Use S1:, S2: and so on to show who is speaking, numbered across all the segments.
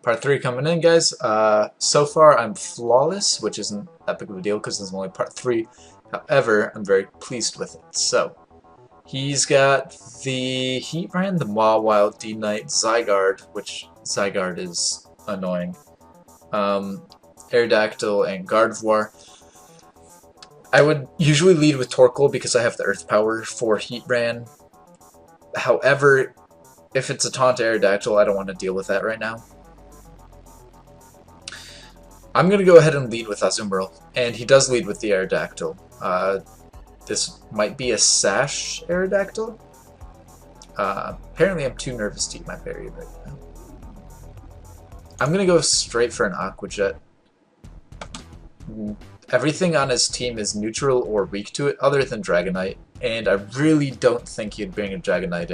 S1: Part 3 coming in, guys. So far, I'm flawless, which isn't that big of a deal because this is only Part 3. However, I'm very pleased with it. So, he's got the Heatran, the Mawile, D-Knight, Zygarde, which Zygarde is annoying, Aerodactyl, and Gardevoir. I would usually lead with Torkoal because I have the Earth Power for Heatran. However, if it's a taunt Aerodactyl, I don't want to deal with that right now. I'm going to go ahead and lead with Azumarill, and he does lead with the Aerodactyl. This might be a Sash Aerodactyl. Apparently I'm too nervous to eat my berry right now. I'm going to go straight for an Aqua Jet. Everything on his team is neutral or weak to it, other than Dragonite, and I really don't think he'd bring a Dragonite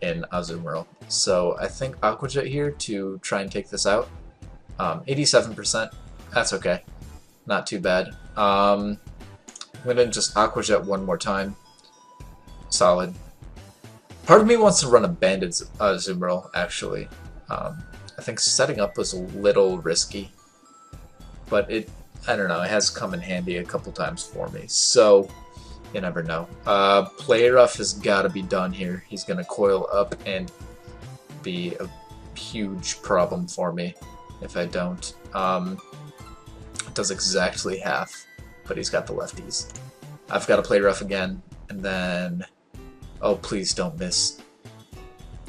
S1: in Azumarill. So I think Aqua Jet here to try and take this out. 87%, that's okay. Not too bad. I'm gonna just Aqua Jet one more time. Solid. Part of me wants to run a Banded Azumarill, actually. I think setting up was a little risky. But I don't know, it has come in handy a couple times for me, so you never know. Play Rough has got to be done here. He's going to coil up and be a huge problem for me if I don't. It does exactly half, but he's got the lefties. I've got to Play Rough again, and then... Oh, please don't miss.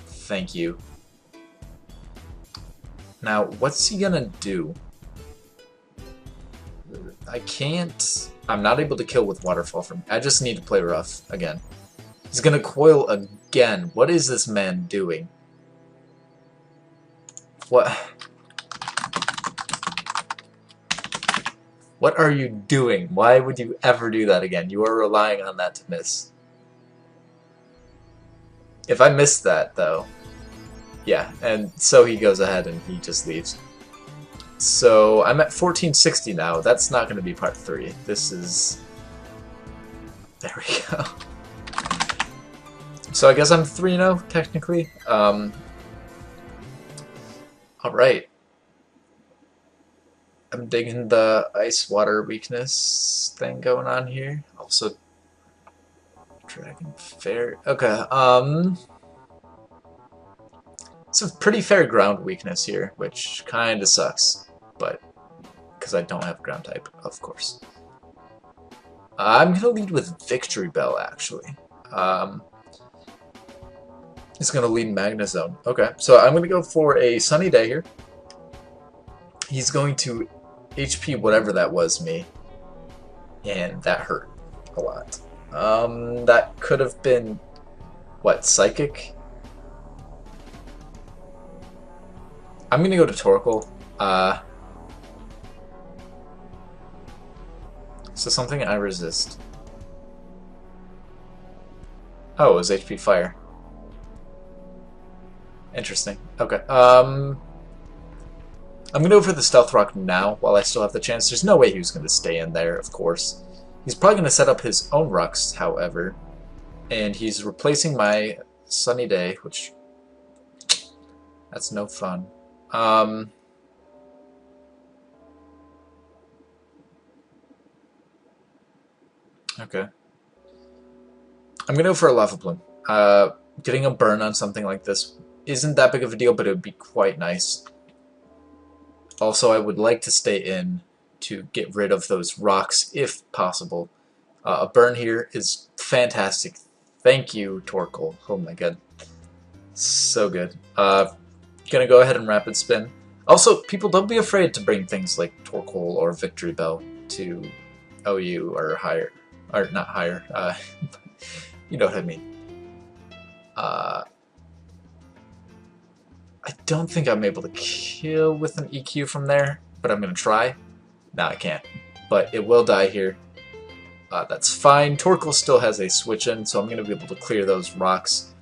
S1: Thank you. Now, what's he going to do? I can't... I'm not able to kill with Waterfall from... I just need to Play Rough again. He's gonna coil again. What is this man doing? What? What are you doing? Why would you ever do that again? You are relying on that to miss. If I missed that, though... Yeah, and so he goes ahead and he just leaves. So I'm at 1460 now. That's not going to be part 3. This is... There we go. So I guess I'm 3-0, technically. Alright. I'm digging the ice-water weakness thing going on here. Also, Dragon Fair. Okay, it's a pretty fair ground weakness here, which kinda sucks, but because I don't have ground type, of course. I'm gonna lead with Victory Bell, actually. It's gonna lead Magnezone. Okay, so I'm gonna go for a Sunny Day here. He's going to HP whatever that was me, and that hurt a lot. That could have been, what, Psychic? I'm gonna go to Torkoal. So something I resist. Oh, it was HP Fire. Interesting. Okay. I'm gonna go for the Stealth Rock now while I still have the chance. There's no way he was gonna stay in there, of course. He's probably gonna set up his own rocks, however. And he's replacing my Sunny Day, which... That's no fun. Okay. I'm gonna go for a Lava Plume. Getting a burn on something like this isn't that big of a deal, but it would be quite nice. Also, I would like to stay in to get rid of those rocks if possible. A burn here is fantastic. Thank you, Torkoal. Oh my god. So good. Gonna go ahead and Rapid Spin. Also, people, don't be afraid to bring things like Torkoal or Victory Bell to OU or higher. Or not higher. You know what I mean. I don't think I'm able to kill with an EQ from there, but I'm gonna try. No, I can't. But it will die here. That's fine. Torkoal still has a switch in, so I'm gonna be able to clear those rocks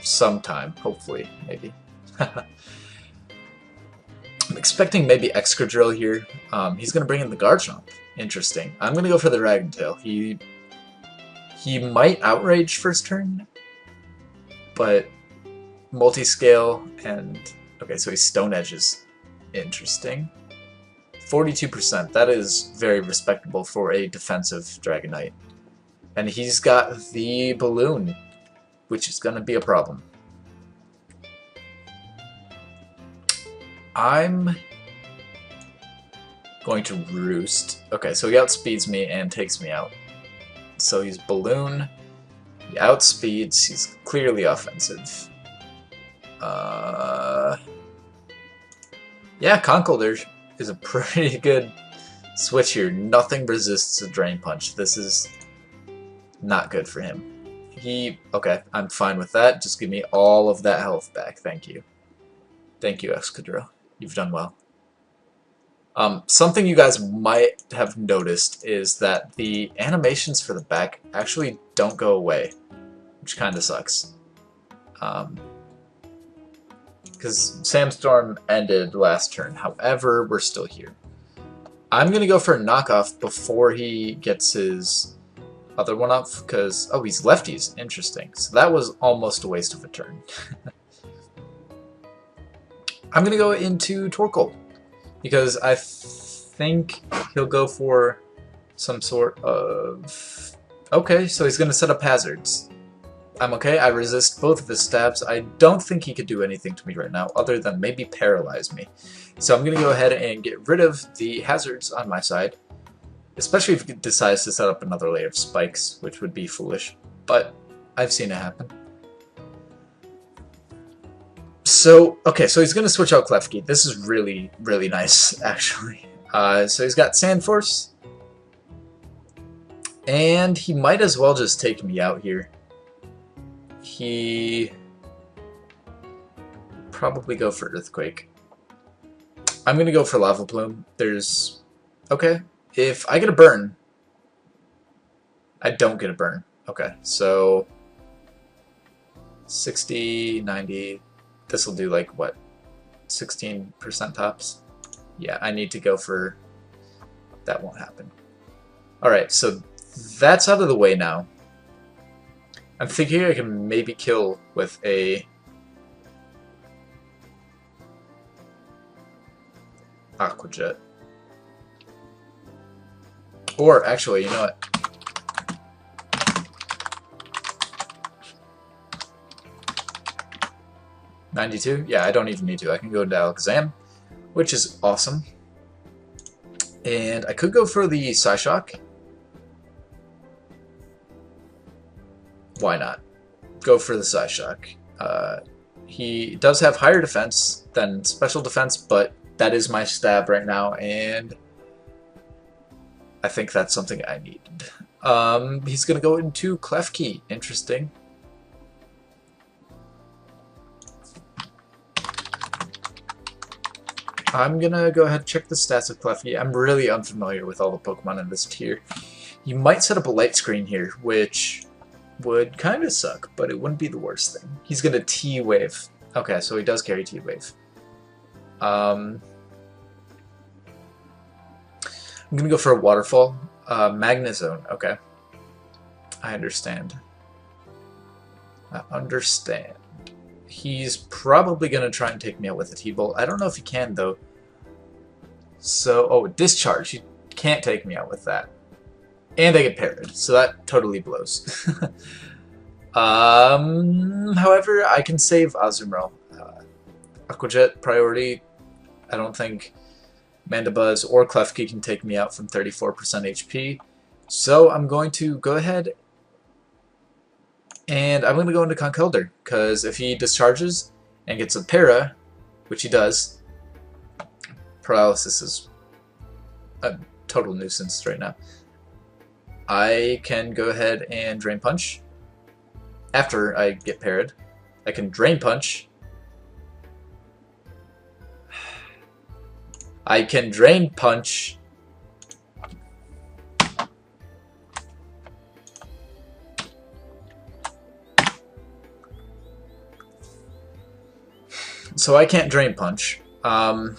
S1: sometime, hopefully, maybe. I'm expecting maybe Excadrill here. He's gonna bring in the Garchomp. Interesting. I'm gonna go for the Dragon Tail. He might Outrage first turn, but multi-scale, and okay, so he's Stone Edges. Interesting. 42%. That is very respectable for a defensive Dragonite. And he's got the balloon, which is going to be a problem. I'm going to Roost. Okay, so he outspeeds me and takes me out. So he's Balloon, he outspeeds, he's clearly offensive. Yeah, Conkeldurr is a pretty good switch here. Nothing resists a Drain Punch. This is not good for him. Okay, I'm fine with that. Just give me all of that health back. Thank you. Thank you, Excadrill. You've done well. Something you guys might have noticed is that the animations for the back actually don't go away, which kind of sucks. Because Sandstorm ended last turn. However, we're still here. I'm going to go for a knockoff before he gets his other one up, because, oh, he's lefties. Interesting. So that was almost a waste of a turn. I'm going to go into Torkoal, because I think he'll go for some sort of... Okay, so he's going to set up hazards. I'm okay, I resist both of his stabs. I don't think he could do anything to me right now, other than maybe paralyze me. So I'm going to go ahead and get rid of the hazards on my side, especially if he decides to set up another layer of spikes, which would be foolish, but I've seen it happen. So, okay, so he's going to switch out Klefki. This is really, really nice, actually. So he's got Sand Force, and he might as well just take me out here. He probably go for Earthquake. I'm going to go for Lava Plume. There's... Okay, if I get a burn, I don't get a burn. Okay, so 60, 90... This will do like, what, 16% tops? Yeah, I need to go for... That won't happen. Alright, so that's out of the way now. I'm thinking I can maybe kill with a... Aqua Jet. Or, actually, you know what? $92? Yeah, I don't even need to. I can go to Alakazam, which is awesome. And I could go for the Psyshock. Why not? Go for the Psyshock. He does have higher defense than special defense, but that is my stab right now, and I think that's something I need. He's going to go into Klefki. Interesting. I'm going to go ahead and check the stats of Klefki. I'm really unfamiliar with all the Pokemon in this tier. You might set up a light screen here, which would kind of suck, but it wouldn't be the worst thing. He's going to T-Wave. Okay, so he does carry T-Wave. I'm going to go for a Waterfall. Magnezone, okay. I understand. He's probably going to try and take me out with a T-Bolt. I don't know if he can, though. So, oh, Discharge. He can't take me out with that. And I get parried, so that totally blows. However, I can save Azumarill. Aqua Jet priority. I don't think Mandibuzz or Klefki can take me out from 34% HP. So I'm going to go ahead and I'm going to go into Conkeldurr, because if he discharges and gets a Para, which he does, Paralysis is a total nuisance right now. I can go ahead and Drain Punch. After I get parried, I can Drain Punch. I can Drain Punch. So I can't Drain Punch. I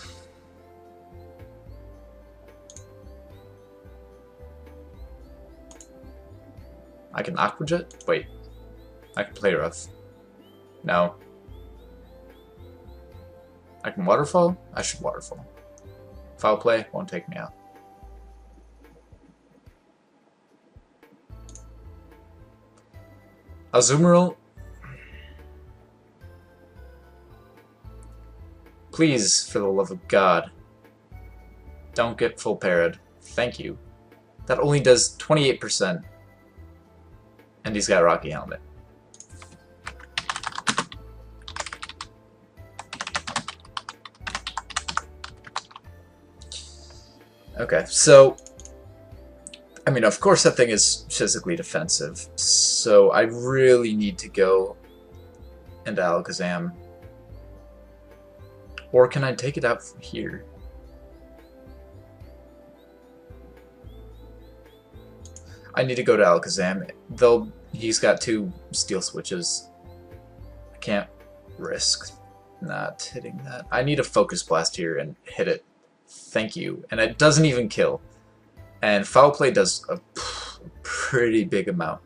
S1: can Aqua Jet? Wait. I can Play Rough. No. I can waterfall? I should waterfall. Foul play won't take me out. Azumarill, please, for the love of God, don't get full parried. Thank you. That only does 28%. And he's got a Rocky Helmet. Okay, so, I mean, of course that thing is physically defensive, so I really need to go into Alakazam. Or can I take it out from here? I need to go to Alakazam, though he's got 2 steel switches. I can't risk not hitting that. I need a Focus Blast here and hit it. Thank you. And it doesn't even kill. And Foul Play does a pretty big amount.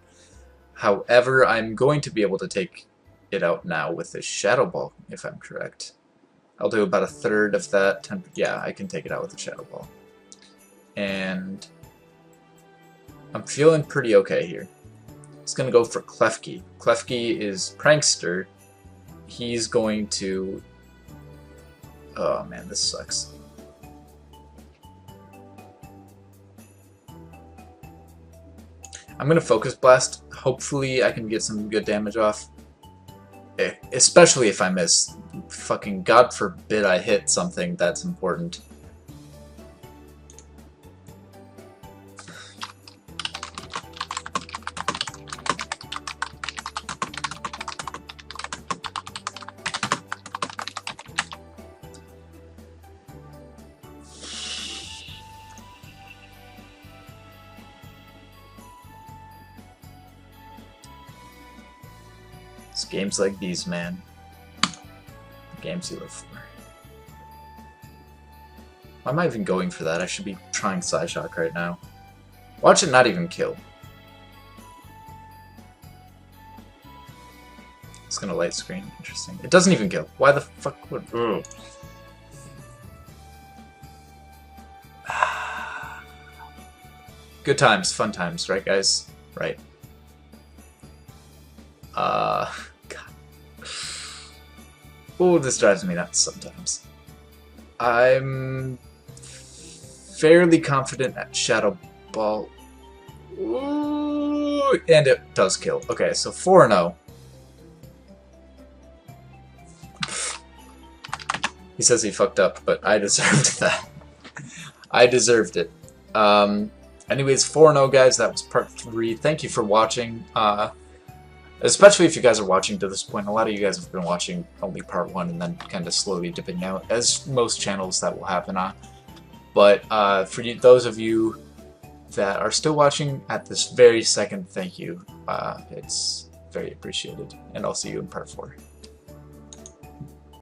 S1: However, I'm going to be able to take it out now with this Shadow Ball, if I'm correct. I'll do about 1/3 of that. Yeah, I can take it out with the Shadow Ball. And I'm feeling pretty okay here. It's going to go for Klefki. Klefki is Prankster. He's going to... Oh man, this sucks. I'm going to Focus Blast. Hopefully I can get some good damage off. Especially if I miss. Fucking God forbid I hit something that's important. It's games like these, man. The games you live for. Why am I even going for that? I should be trying Psyshock right now. Watch it not even kill. It's gonna light screen. Interesting. It doesn't even kill. Why the fuck would... Ugh. Good times, fun times, right guys? Right. God. Oh, this drives me nuts sometimes. I'm fairly confident at Shadow Ball. Ooh, and it does kill. Okay, so 4-0. He says he fucked up, but I deserved that. I deserved it. Anyways, 4-0, guys. That was part 3. Thank you for watching. Especially if you guys are watching to this point. A lot of you guys have been watching only part 1 and then kind of slowly dipping out, as most channels that will happen on. But for those of you that are still watching at this very second, thank you. It's very appreciated. And I'll see you in part 4.